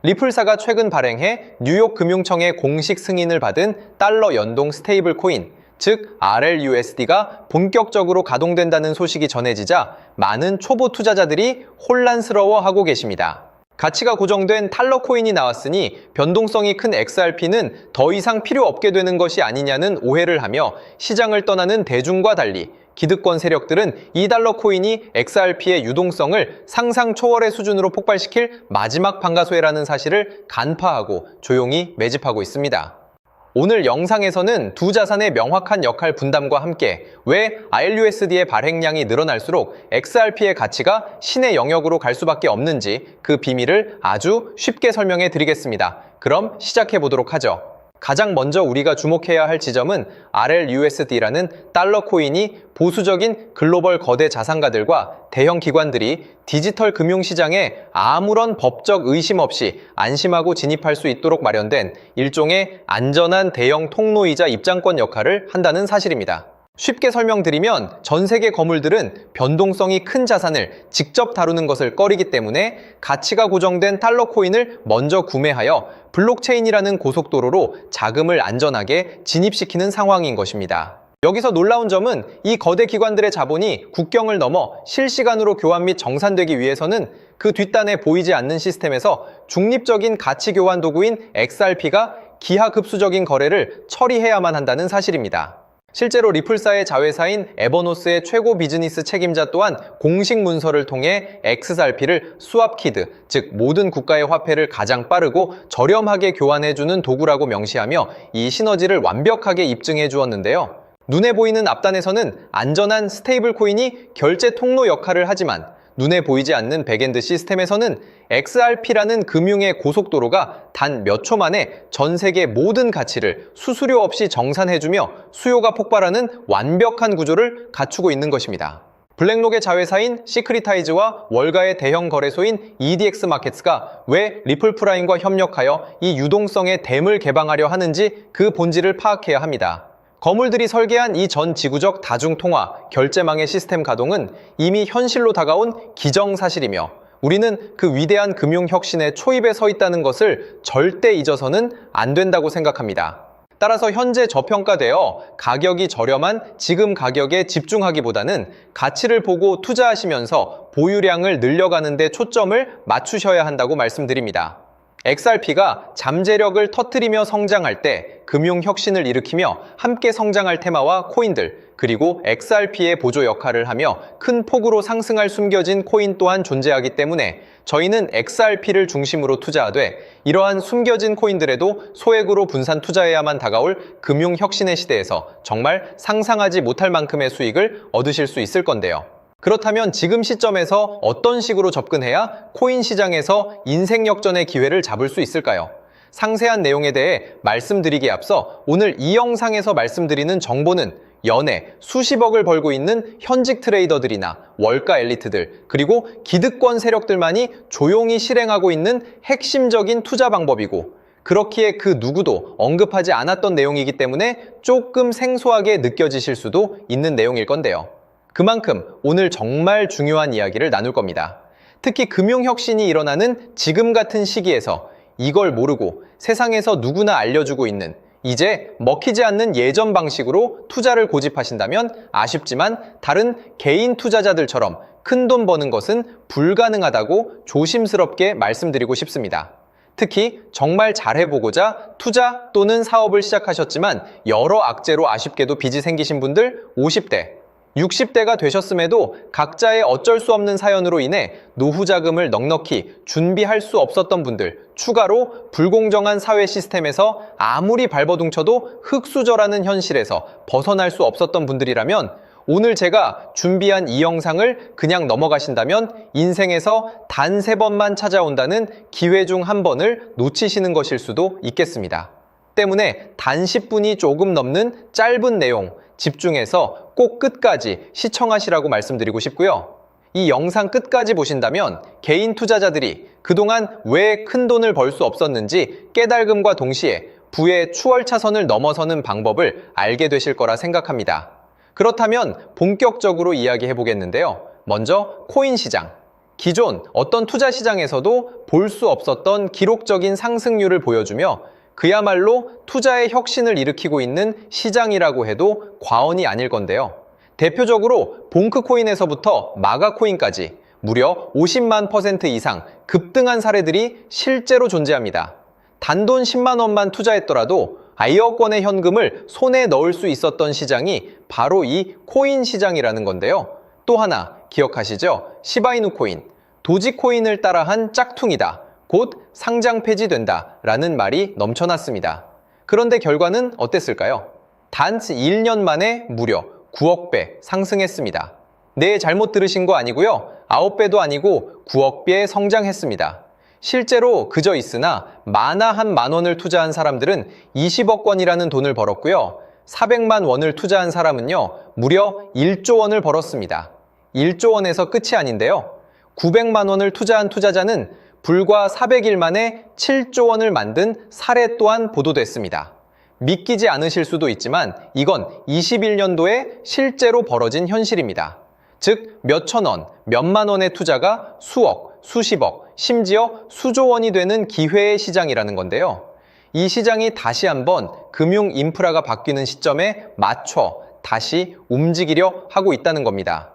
리플사가 최근 발행해 뉴욕 금융청의 공식 승인을 받은 달러 연동 스테이블 코인, 즉 RLUSD가 본격적으로 가동된다는 소식이 전해지자 많은 초보 투자자들이 혼란스러워하고 계십니다. 가치가 고정된 달러 코인이 나왔으니 변동성이 큰 XRP는 더 이상 필요 없게 되는 것이 아니냐는 오해를 하며 시장을 떠나는 대중과 달리 기득권 세력들은 이 달러 코인이 XRP의 유동성을 상상 초월의 수준으로 폭발시킬 마지막 방아쇠라는 사실을 간파하고 조용히 매집하고 있습니다. 오늘 영상에서는 두 자산의 명확한 역할 분담과 함께 왜 RLUSD의 발행량이 늘어날수록 XRP의 가치가 신의 영역으로 갈 수밖에 없는지 그 비밀을 아주 쉽게 설명해 드리겠습니다. 그럼 시작해 보도록 하죠. 가장 먼저 우리가 주목해야 할 지점은 RLUSD라는 달러 코인이 보수적인 글로벌 거대 자산가들과 대형 기관들이 디지털 금융시장에 아무런 법적 의심 없이 안심하고 진입할 수 있도록 마련된 일종의 안전한 대형 통로이자 입장권 역할을 한다는 사실입니다. 쉽게 설명드리면 전 세계 거물들은 변동성이 큰 자산을 직접 다루는 것을 꺼리기 때문에 가치가 고정된 달러 코인을 먼저 구매하여 블록체인이라는 고속도로로 자금을 안전하게 진입시키는 상황인 것입니다. 여기서 놀라운 점은 이 거대 기관들의 자본이 국경을 넘어 실시간으로 교환 및 정산되기 위해서는 그 뒷단에 보이지 않는 시스템에서 중립적인 가치 교환 도구인 XRP가 기하급수적인 거래를 처리해야만 한다는 사실입니다. 실제로 리플사의 자회사인 에버노스의 최고 비즈니스 책임자 또한 공식 문서를 통해 XRP를 스왑키드, 즉 모든 국가의 화폐를 가장 빠르고 저렴하게 교환해주는 도구라고 명시하며 이 시너지를 완벽하게 입증해 주었는데요. 눈에 보이는 앞단에서는 안전한 스테이블 코인이 결제 통로 역할을 하지만 눈에 보이지 않는 백엔드 시스템에서는 XRP라는 금융의 고속도로가 단 몇 초 만에 전 세계 모든 가치를 수수료 없이 정산해주며 수요가 폭발하는 완벽한 구조를 갖추고 있는 것입니다. 블랙록의 자회사인 시크리타이즈와 월가의 대형 거래소인 EDX 마켓스가 왜 리플 프라임과 협력하여 이 유동성의 댐을 개방하려 하는지 그 본질을 파악해야 합니다. 거물들이 설계한 이 전 지구적 다중통화, 결제망의 시스템 가동은 이미 현실로 다가온 기정사실이며 우리는 그 위대한 금융혁신의 초입에 서 있다는 것을 절대 잊어서는 안 된다고 생각합니다. 따라서 현재 저평가되어 가격이 저렴한 지금 가격에 집중하기보다는 가치를 보고 투자하시면서 보유량을 늘려가는 데 초점을 맞추셔야 한다고 말씀드립니다. XRP가 잠재력을 터뜨리며 성장할 때 금융혁신을 일으키며 함께 성장할 테마와 코인들, 그리고 XRP의 보조 역할을 하며 큰 폭으로 상승할 숨겨진 코인 또한 존재하기 때문에 저희는 XRP를 중심으로 투자하되 이러한 숨겨진 코인들에도 소액으로 분산 투자해야만 다가올 금융혁신의 시대에서 정말 상상하지 못할 만큼의 수익을 얻으실 수 있을 건데요. 그렇다면 지금 시점에서 어떤 식으로 접근해야 코인 시장에서 인생 역전의 기회를 잡을 수 있을까요? 상세한 내용에 대해 말씀드리기에 앞서 오늘 이 영상에서 말씀드리는 정보는 연에 수십억을 벌고 있는 현직 트레이더들이나 월가 엘리트들, 그리고 기득권 세력들만이 조용히 실행하고 있는 핵심적인 투자 방법이고 그렇기에 그 누구도 언급하지 않았던 내용이기 때문에 조금 생소하게 느껴지실 수도 있는 내용일 건데요. 그만큼 오늘 정말 중요한 이야기를 나눌 겁니다. 특히 금융혁신이 일어나는 지금 같은 시기에서 이걸 모르고 세상에서 누구나 알려주고 있는 이제 먹히지 않는 예전 방식으로 투자를 고집하신다면 아쉽지만 다른 개인 투자자들처럼 큰 돈 버는 것은 불가능하다고 조심스럽게 말씀드리고 싶습니다. 특히 정말 잘해보고자 투자 또는 사업을 시작하셨지만 여러 악재로 아쉽게도 빚이 생기신 분들 50대, 60대가 되셨음에도 각자의 어쩔 수 없는 사연으로 인해 노후 자금을 넉넉히 준비할 수 없었던 분들, 추가로 불공정한 사회 시스템에서 아무리 발버둥쳐도 흙수저라는 현실에서 벗어날 수 없었던 분들이라면 오늘 제가 준비한 이 영상을 그냥 넘어가신다면 인생에서 단 3번만 찾아온다는 기회 중 한 번을 놓치시는 것일 수도 있겠습니다. 때문에 단 10분이 조금 넘는 짧은 내용, 집중해서 꼭 끝까지 시청하시라고 말씀드리고 싶고요. 이 영상 끝까지 보신다면 개인 투자자들이 그동안 왜 큰 돈을 벌 수 없었는지 깨달음과 동시에 부의 추월차선을 넘어서는 방법을 알게 되실 거라 생각합니다. 그렇다면 본격적으로 이야기해 보겠는데요. 먼저 코인 시장. 기존 어떤 투자 시장에서도 볼 수 없었던 기록적인 상승률을 보여주며 그야말로 투자의 혁신을 일으키고 있는 시장이라고 해도 과언이 아닐 건데요. 대표적으로 봉크코인에서부터 마가코인까지 무려 50만 % 이상 급등한 사례들이 실제로 존재합니다. 단돈 10만 원만 투자했더라도 1억 원의 현금을 손에 넣을 수 있었던 시장이 바로 이 코인 시장이라는 건데요. 또 하나 기억하시죠? 시바이누 코인, 도지코인을 따라한 짝퉁이다. 곧 상장 폐지된다 라는 말이 넘쳐났습니다. 그런데 결과는 어땠을까요? 단 1년 만에 무려 9억 배 상승했습니다. 네, 잘못 들으신 거 아니고요. 9배도 아니고 9억 배 성장했습니다. 실제로 그저 있으나 만화 한 만 원을 투자한 사람들은 20억 원이라는 돈을 벌었고요. 400만 원을 투자한 사람은요, 무려 1조 원을 벌었습니다. 1조 원에서 끝이 아닌데요. 900만 원을 투자한 투자자는 불과 400일 만에 7조 원을 만든 사례 또한 보도됐습니다. 믿기지 않으실 수도 있지만 이건 21년도에 실제로 벌어진 현실입니다. 즉, 몇천 원, 몇만 원의 투자가 수억, 수십억, 심지어 수조 원이 되는 기회의 시장이라는 건데요. 이 시장이 다시 한번 금융 인프라가 바뀌는 시점에 맞춰 다시 움직이려 하고 있다는 겁니다.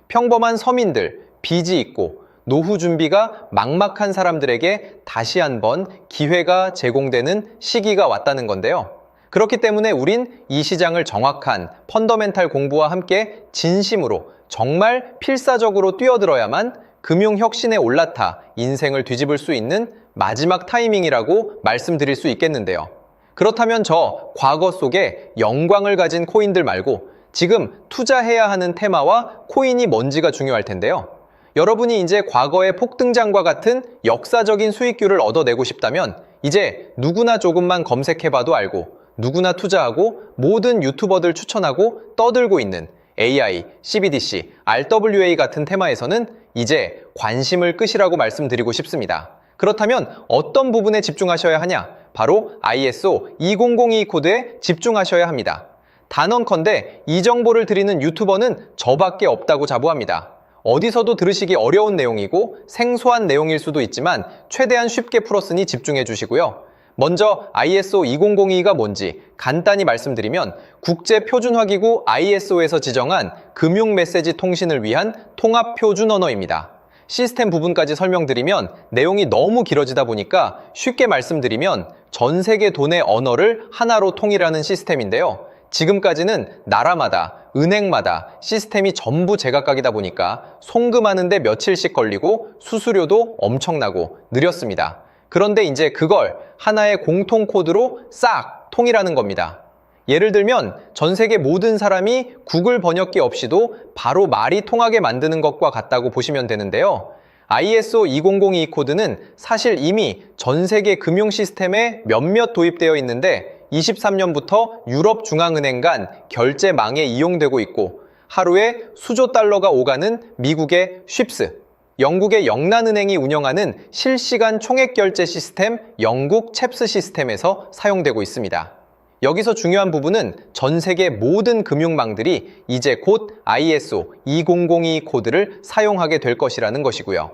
평범한 서민들, 빚이 있고 노후 준비가 막막한 사람들에게 다시 한번 기회가 제공되는 시기가 왔다는 건데요. 그렇기 때문에 우린 이 시장을 정확한 펀더멘탈 공부와 함께 진심으로 정말 필사적으로 뛰어들어야만 금융혁신에 올라타 인생을 뒤집을 수 있는 마지막 타이밍이라고 말씀드릴 수 있겠는데요. 그렇다면 저 과거 속에 영광을 가진 코인들 말고 지금 투자해야 하는 테마와 코인이 뭔지가 중요할 텐데요. 여러분이 이제 과거의 폭등장과 같은 역사적인 수익률을 얻어내고 싶다면 이제 누구나 조금만 검색해봐도 알고 누구나 투자하고 모든 유튜버들 추천하고 떠들고 있는 AI, CBDC, RWA 같은 테마에서는 이제 관심을 끄시라고 말씀드리고 싶습니다. 그렇다면 어떤 부분에 집중하셔야 하냐? 바로 ISO 20022 코드에 집중하셔야 합니다. 단언컨대 이 정보를 드리는 유튜버는 저밖에 없다고 자부합니다. 어디서도 들으시기 어려운 내용이고 생소한 내용일 수도 있지만 최대한 쉽게 풀었으니 집중해 주시고요. 먼저 ISO 2002가 뭔지 간단히 말씀드리면 국제표준화기구 ISO에서 지정한 금융메시지 통신을 위한 통합표준 언어입니다. 시스템 부분까지 설명드리면 내용이 너무 길어지다 보니까 쉽게 말씀드리면 전 세계 돈의 언어를 하나로 통일하는 시스템인데요. 지금까지는 나라마다, 은행마다 시스템이 전부 제각각이다 보니까 송금하는데 며칠씩 걸리고 수수료도 엄청나고 느렸습니다. 그런데 이제 그걸 하나의 공통 코드로 싹 통일하는 겁니다. 예를 들면 전 세계 모든 사람이 구글 번역기 없이도 바로 말이 통하게 만드는 것과 같다고 보시면 되는데요. ISO 2002 코드는 사실 이미 전 세계 금융 시스템에 몇몇 도입되어 있는데 23년부터 유럽 중앙은행 간 결제망에 이용되고 있고 하루에 수조 달러가 오가는 미국의 쉽스, 영국의 영란은행이 운영하는 실시간 총액결제 시스템 영국 챕스 시스템에서 사용되고 있습니다. 여기서 중요한 부분은 전 세계 모든 금융망들이 이제 곧 ISO 2002 코드를 사용하게 될 것이라는 것이고요.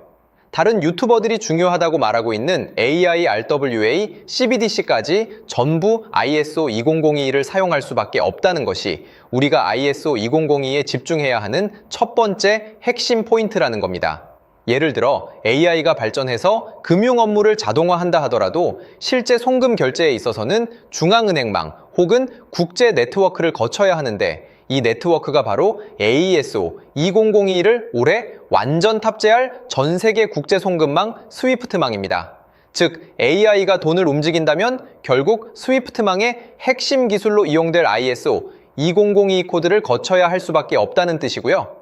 다른 유튜버들이 중요하다고 말하고 있는 AI, RWA, CBDC까지 전부 ISO 2002를 사용할 수밖에 없다는 것이 우리가 ISO 2002에 집중해야 하는 첫 번째 핵심 포인트라는 겁니다. 예를 들어 AI가 발전해서 금융 업무를 자동화한다 하더라도 실제 송금 결제에 있어서는 중앙은행망 혹은 국제 네트워크를 거쳐야 하는데 이 네트워크가 바로 AESO 2002를 올해 완전 탑재할 전 세계 국제 송금망 스위프트망입니다. 즉 AI가 돈을 움직인다면 결국 스위프트망의 핵심 기술로 이용될 ISO 2002 코드를 거쳐야 할 수밖에 없다는 뜻이고요.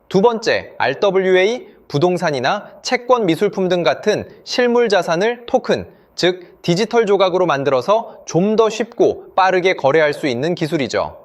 두 번째, RWA, 부동산이나 채권 미술품 등 같은 실물 자산을 토큰, 즉 디지털 조각으로 만들어서 좀 더 쉽고 빠르게 거래할 수 있는 기술이죠.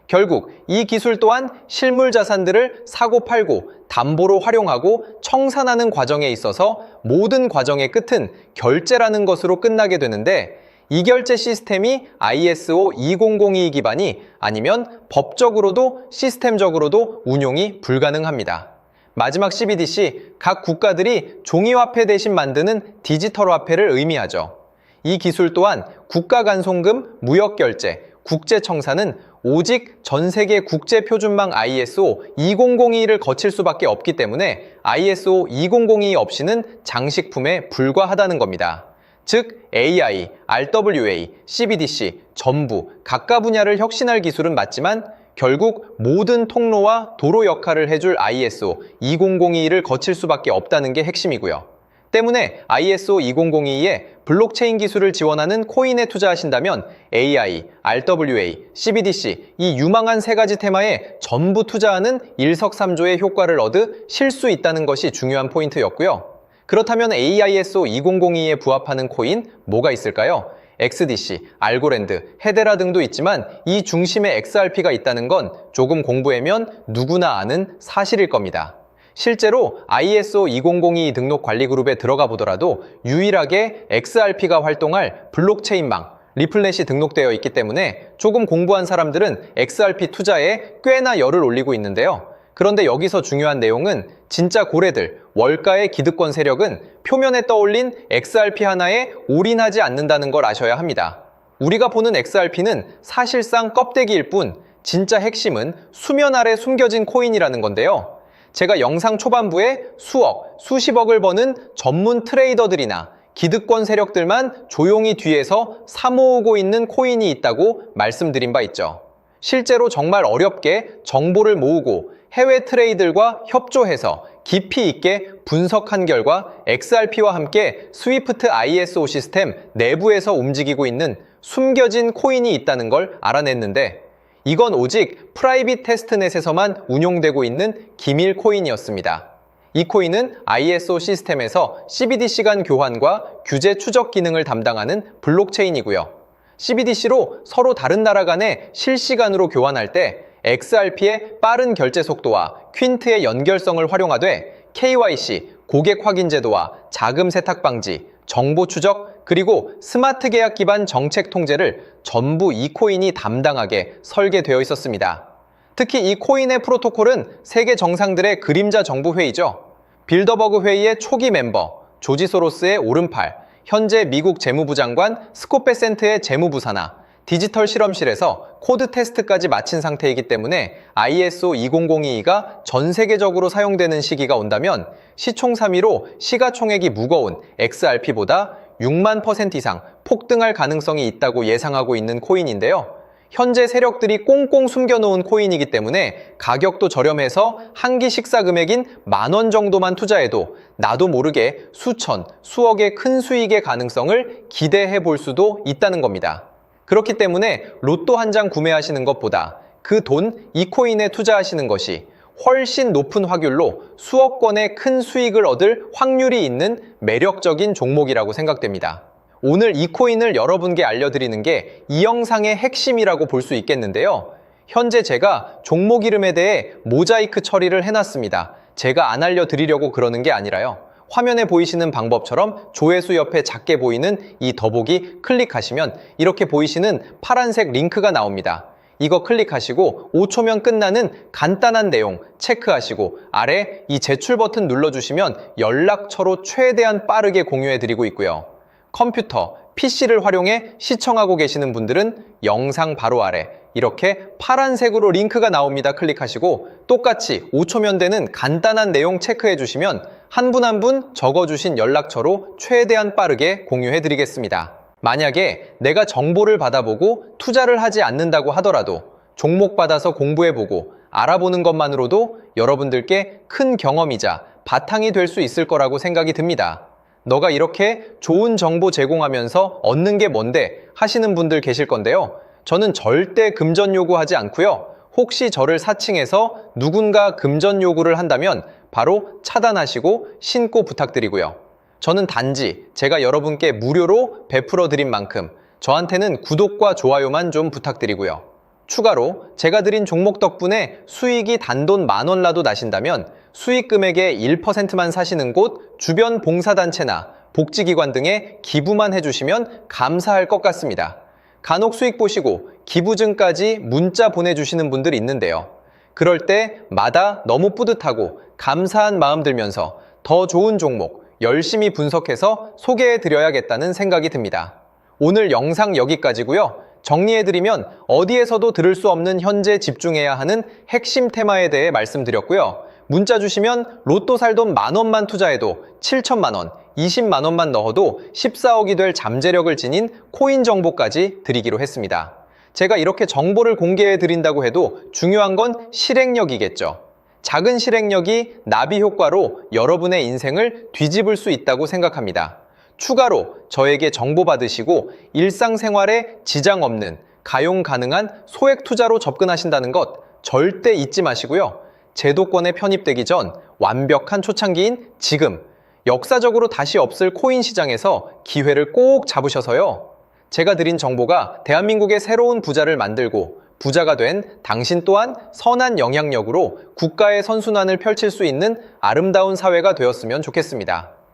결국 이 기술 또한 실물 자산들을 사고 팔고 담보로 활용하고 청산하는 과정에 있어서 모든 과정의 끝은 결제라는 것으로 끝나게 되는데 이 결제 시스템이 ISO 2002 기반이 아니면 법적으로도 시스템적으로도 운용이 불가능합니다. 마지막 CBDC, 각 국가들이 종이화폐 대신 만드는 디지털 화폐를 의미하죠. 이 기술 또한 국가간송금, 무역결제, 국제청산은 오직 전 세계 국제표준망 ISO 2002를 거칠 수밖에 없기 때문에 ISO 2002 없이는 장식품에 불과하다는 겁니다. 즉 AI, RWA, CBDC 전부 각각 분야를 혁신할 기술은 맞지만 결국 모든 통로와 도로 역할을 해줄 ISO 2002를 거칠 수밖에 없다는 게 핵심이고요. 때문에 ISO 2002에 블록체인 기술을 지원하는 코인에 투자하신다면 AI, RWA, CBDC 이 유망한 세 가지 테마에 전부 투자하는 일석삼조의 효과를 얻으실 수 있다는 것이 중요한 포인트였고요. 그렇다면 AISO 2002에 부합하는 코인 뭐가 있을까요? XDC, 알고랜드, 헤데라 등도 있지만 이 중심에 XRP가 있다는 건 조금 공부하면 누구나 아는 사실일 겁니다. 실제로 ISO 2002 등록 관리 그룹에 들어가 보더라도 유일하게 XRP가 활동할 블록체인망, 리플넷이 등록되어 있기 때문에 조금 공부한 사람들은 XRP 투자에 꽤나 열을 올리고 있는데요. 그런데 여기서 중요한 내용은 진짜 고래들, 월가의 기득권 세력은 표면에 떠올린 XRP 하나에 올인하지 않는다는 걸 아셔야 합니다. 우리가 보는 XRP는 사실상 껍데기일 뿐 진짜 핵심은 수면 아래 숨겨진 코인이라는 건데요. 제가 영상 초반부에 수억, 수십억을 버는 전문 트레이더들이나 기득권 세력들만 조용히 뒤에서 사모으고 있는 코인이 있다고 말씀드린 바 있죠. 실제로 정말 어렵게 정보를 모으고 해외 트레이더들과 협조해서 깊이 있게 분석한 결과 XRP와 함께 스위프트 ISO 시스템 내부에서 움직이고 있는 숨겨진 코인이 있다는 걸 알아냈는데 이건 오직 프라이빗 테스트넷에서만 운용되고 있는 기밀 코인이었습니다. 이 코인은 ISO 시스템에서 CBDC 간 교환과 규제 추적 기능을 담당하는 블록체인이고요. CBDC로 서로 다른 나라 간에 실시간으로 교환할 때 XRP의 빠른 결제 속도와 퀸트의 연결성을 활용하되 KYC, 고객 확인 제도와 자금 세탁 방지, 정보 추적, 그리고 스마트 계약 기반 정책 통제를 전부 이 코인이 담당하게 설계되어 있었습니다. 특히 이 코인의 프로토콜은 세계 정상들의 그림자 정부 회의죠. 빌더버그 회의의 초기 멤버, 조지 소로스의 오른팔, 현재 미국 재무부 장관 스콧 베센트의 재무부 산하, 디지털 실험실에서 코드 테스트까지 마친 상태이기 때문에 ISO 2002가 전 세계적으로 사용되는 시기가 온다면 시총삼위로 시가총액이 무거운 XRP보다 6만% 이상 폭등할 가능성이 있다고 예상하고 있는 코인인데요. 현재 세력들이 꽁꽁 숨겨놓은 코인이기 때문에 가격도 저렴해서 한 끼 식사 금액인 10,000원 정도만 투자해도 나도 모르게 수천, 수억의 큰 수익의 가능성을 기대해 볼 수도 있다는 겁니다. 그렇기 때문에 로또 한 장 구매하시는 것보다 그 돈, 이 코인에 투자하시는 것이 훨씬 높은 확률로 수억 건의 큰 수익을 얻을 확률이 있는 매력적인 종목이라고 생각됩니다. 오늘 이 코인을 여러분께 알려드리는 게 이 영상의 핵심이라고 볼 수 있겠는데요. 현재 제가 종목 이름에 대해 모자이크 처리를 해놨습니다. 제가 안 알려드리려고 그러는 게 아니라요. 화면에 보이시는 방법처럼 조회수 옆에 작게 보이는 이 더보기 클릭하시면 이렇게 보이시는 파란색 링크가 나옵니다. 이거 클릭하시고 5초면 끝나는 간단한 내용 체크하시고 아래 이 제출 버튼 눌러주시면 연락처로 최대한 빠르게 공유해드리고 있고요. 컴퓨터, PC를 활용해 시청하고 계시는 분들은 영상 바로 아래 이렇게 파란색으로 링크가 나옵니다. 클릭하시고 똑같이 5초면 되는 간단한 내용 체크해 주시면 한 분 한 분 적어주신 연락처로 최대한 빠르게 공유해 드리겠습니다. 만약에 내가 정보를 받아보고 투자를 하지 않는다고 하더라도 종목 받아서 공부해보고 알아보는 것만으로도 여러분들께 큰 경험이자 바탕이 될 수 있을 거라고 생각이 듭니다. 너가 이렇게 좋은 정보 제공하면서 얻는 게 뭔데 하시는 분들 계실 건데요. 저는 절대 금전 요구하지 않고요. 혹시 저를 사칭해서 누군가 금전 요구를 한다면 바로 차단하시고 신고 부탁드리고요. 저는 단지 제가 여러분께 무료로 베풀어 드린 만큼 저한테는 구독과 좋아요만 좀 부탁드리고요. 추가로 제가 드린 종목 덕분에 수익이 단돈 10,000원 라도 나신다면 수익 금액의 1%만 사시는 곳 주변 봉사단체나 복지기관 등에 기부만 해주시면 감사할 것 같습니다. 간혹 수익 보시고 기부증까지 문자 보내주시는 분들이 있는데요. 그럴 때마다 너무 뿌듯하고 감사한 마음 들면서 더 좋은 종목 열심히 분석해서 소개해드려야겠다는 생각이 듭니다. 오늘 영상 여기까지고요. 정리해드리면 어디에서도 들을 수 없는 현재 집중해야 하는 핵심 테마에 대해 말씀드렸고요. 문자 주시면 로또 살 돈 10,000원만 투자해도 7천만 원, 20만 원만 넣어도 14억이 될 잠재력을 지닌 코인 정보까지 드리기로 했습니다. 제가 이렇게 정보를 공개해드린다고 해도 중요한 건 실행력이겠죠. 작은 실행력이 나비 효과로 여러분의 인생을 뒤집을 수 있다고 생각합니다. 추가로 저에게 정보 받으시고 일상생활에 지장 없는 가용 가능한 소액 투자로 접근하신다는 것 절대 잊지 마시고요. 제도권에 편입되기 전 완벽한 초창기인 지금 역사적으로 다시 없을 코인 시장에서 기회를 꼭 잡으셔서요. 제가 드린 정보가 대한민국의 새로운 부자를 만들고 부자가 된 당신 또한 선한 영향력으로 국가의 선순환을 펼칠 수 있는 아름다운 사회가 되었으면 좋겠습니다.